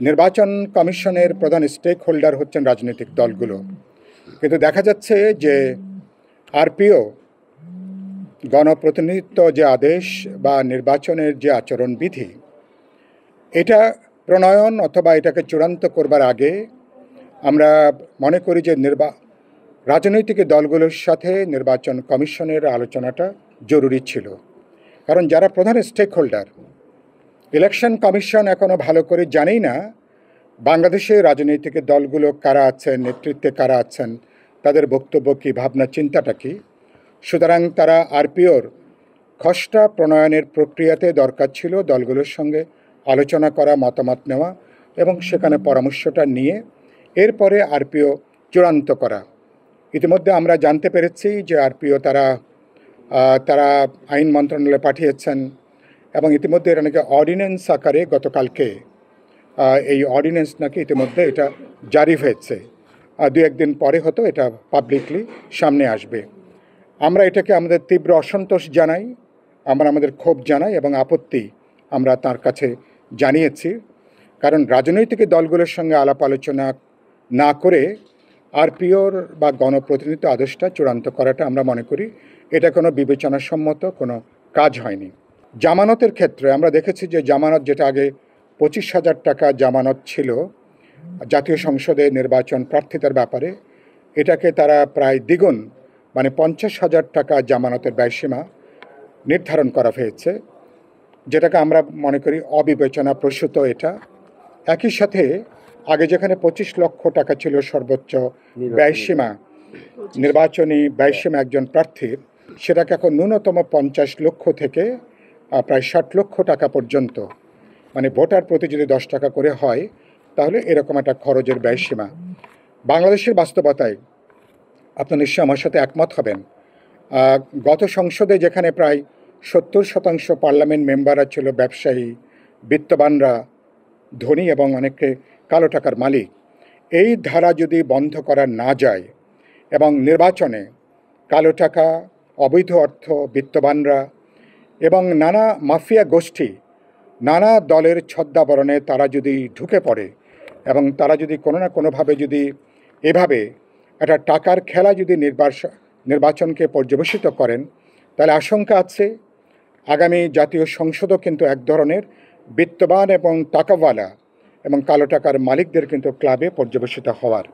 নির্বাচন কমিশনের প্রধান স্টেক হোল্ডার হচ্ছেন রাজনৈতিক দলগুলো, কিন্তু দেখা যাচ্ছে যে আরপিও গণপ্রতিনিধিত্ব যে আদেশ বা নির্বাচনের যে আচরণবিধি, এটা প্রণয়ন অথবা এটাকে চূড়ান্ত করবার আগে আমরা মনে করি যে রাজনৈতিক দলগুলোর সাথে নির্বাচন কমিশনের আলোচনাটা জরুরি ছিল। কারণ যারা প্রধান স্টেক হোল্ডার, ইলেকশন কমিশন এখনও ভালো করে জানেই না বাংলাদেশে রাজনৈতিক দলগুলো কারা আছেন, নেতৃত্বে কারা আছেন, তাদের বক্তব্য কী, ভাবনা চিন্তাটা কী। সুতরাং তারা আরপিওর খসড়া প্রণয়নের প্রক্রিয়াতে দরকার ছিল দলগুলোর সঙ্গে আলোচনা করা, মতামত নেওয়া এবং সেখানে পরামর্শটা নিয়ে এরপরে আরপিও চূড়ান্ত করা। ইতিমধ্যে আমরা জানতে পেরেছি যে আরপিও তারা আইন মন্ত্রণালয়ে পাঠিয়েছেন এবং ইতিমধ্যে এটা নাকি অর্ডিন্যান্স আকারে গতকালকে এই অর্ডিন্যান্স নাকি ইতিমধ্যে এটা জারি হয়েছে। দু একদিন পরে হয়তো এটা পাবলিকলি সামনে আসবে। আমরা এটাকে আমাদের তীব্র অসন্তোষ জানাই, আমরা আমাদের ক্ষোভ জানাই এবং আপত্তি আমরা তার কাছে জানিয়েছি। কারণ রাজনৈতিক দলগুলোর সঙ্গে আলাপ আলোচনা না করে আরপিওর বা গণপ্রতিনিধিত্ব আদেশটা চূড়ান্ত করাটা আমরা মনে করি এটা কোনো বিবেচনাসম্মত কোনো কাজ হয়নি। জামানতের ক্ষেত্রে আমরা দেখেছি যে জামানত, যেটা আগে 25,000 টাকা জামানত ছিল জাতীয় সংসদে নির্বাচন প্রার্থিতার ব্যাপারে, এটাকে তারা প্রায় দ্বিগুণ, মানে 50,000 টাকা জামানতের ব্যয়সীমা নির্ধারণ করা হয়েছে, যেটাকে আমরা মনে করি অবিবেচনা প্রসূত। এটা একই সাথে আগে যেখানে 25 লক্ষ টাকা ছিল সর্বোচ্চ ব্যয়সীমা, নির্বাচনী ব্যয়সীমা একজন প্রার্থীর, সেটাকে এখন ন্যূনতম 50 লক্ষ থেকে প্রায় 60 লক্ষ টাকা পর্যন্ত, মানে ভোটার প্রতি যদি 10 টাকা করে হয় তাহলে এরকম একটা খরচের ব্যয়সীমা। বাংলাদেশের বাস্তবতায় আপনার নিশ্চয়ই আমার সাথে একমত হবেন, গত সংসদে যেখানে প্রায় 70% পার্লামেন্ট মেম্বাররা ছিল ব্যবসায়ী, বিত্তবানরা, ধনী এবং অনেকে কালো টাকার মালিক, এই ধারা যদি বন্ধ করা না যায় এবং নির্বাচনে কালো টাকা, অবৈধ অর্থ, বিত্তবানরা এবং নানা মাফিয়া গোষ্ঠী, নানা দলের ছদ্মাবরণে তারা যদি ঢুকে পড়ে এবং তারা যদি কোনো না কোনোভাবে যদি এভাবে একটা টাকার খেলা যদি নির্বাচনকে পর্যবেসিত করেন, তাহলে আশঙ্কা আছে আগামী জাতীয় সংসদও কিন্তু এক ধরনের বিত্তবান এবং টাকাওয়ালা এবং কালো টাকার মালিকদের কিন্তু ক্লাবে পর্যবেসিত হওয়ার।